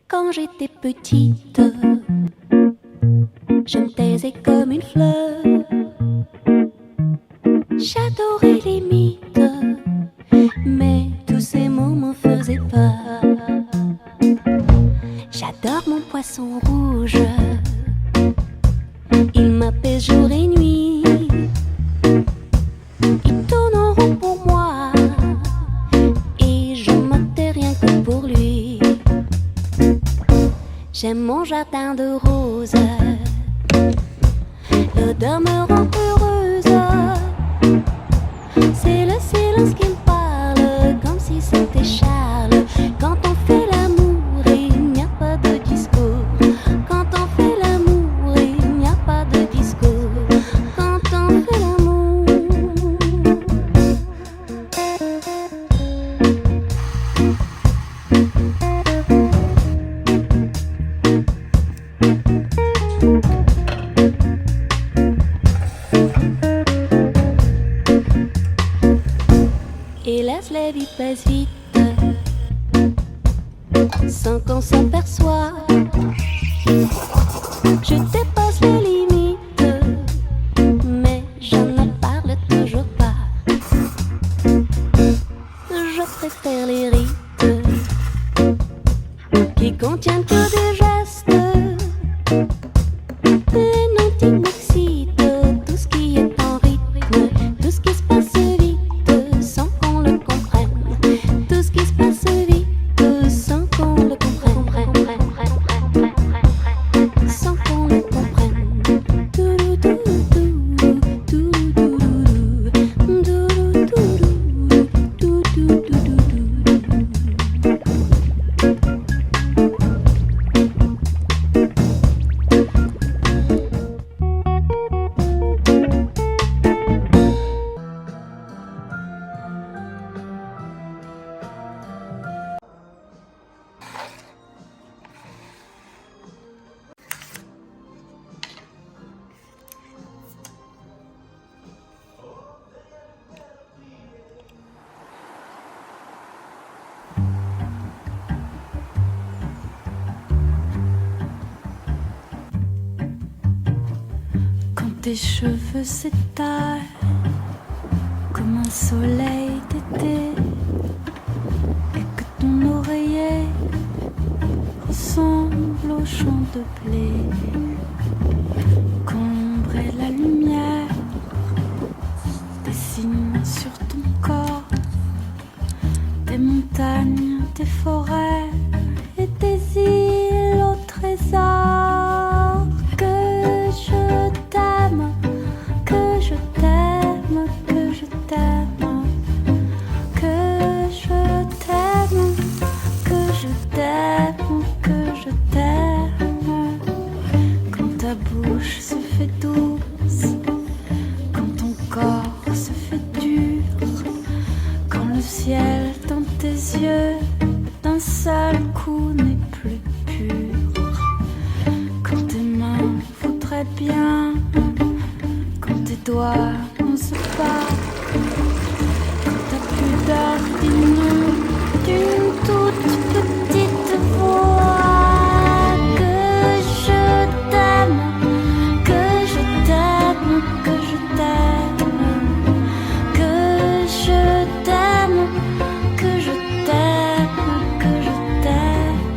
Quand j'étais petite, je me taisais comme une fleur. J'adorais les mythes, mais tous ces mots m'en faisaient peur. J'adore mon poisson rouge, il m'apaise jour et nuit. Il tourne en rond pour moi et je me tais rien que pour lui. J'aime mon jardin de roses, l'odeur me rend heureuse. C'est le silence qui me parle, comme si c'était Charles. Quand on fait l'amour, il n'y a pas de discours. Quand on fait l'amour, il n'y a pas de discours. Quand on fait l'amour. Hélas, la vie passe vite, sans qu'on s'en perçoive. Je dépasse les limites, mais je ne parle toujours pas. Je préfère les rites qui contiennent que des gestes. Les noms qui m'excitent, tout ce qui est en rythme, tout ce qui se passe vite sans qu'on le comprenne. Tout ce qui se passe vite sans qu'on le comprenne. Sans qu'on le comprenne. Tes cheveux s'étalent comme un soleil d'été et que ton oreiller ressemble au champ de blé. Quand l'ombre et la lumière dessinent sur ton corps des montagnes, des forêts et des îles au trésor. Que je t'aime, que je t'aime, que je t'aime, que je t'aime, que je t'aime, que je t'aime. Quand ta bouche se fait douce, quand ton corps se fait dur, quand le ciel dans tes yeux d'un seul coup n'est plus pur, quand tes mains voudraient bien, quand tes doigts n'osent pas, quand ta pudeur dit non d'une toute petite voix. Que je t'aime, que je t'aime, que je t'aime, que je t'aime, que je t'aime, que je t'aime.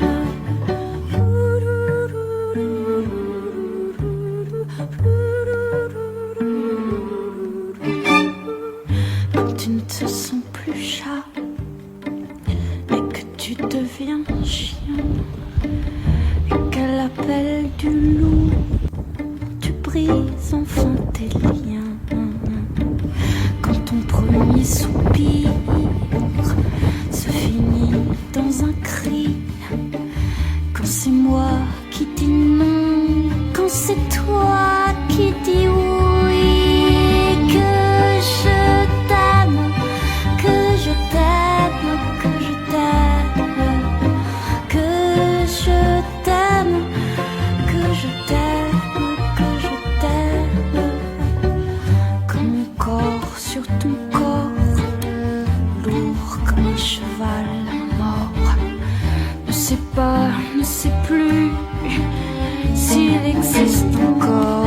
Quand tu ne te sens plus chat et que tu deviens chien et qu'à l'appel du loup tu brises enfin tes liens. Quand ton premier soupir se finit dans un cri, quand c'est moi qui dis non, quand c'est toi qui dis oui. Que je t'aime, que je t'aime, que je t'aime, que je t'aime, que je t'aime, que je t'aime. Quand mon corps sur ton corps, lourd comme un cheval mort. Ne sais pas, ne sais plus s'il existe encore.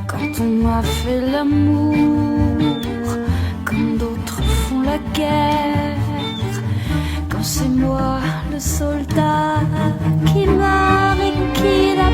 Quand on m'a fait l'amour, comme d'autres font la guerre. Quand c'est moi le soldat qui meurt et qui n'a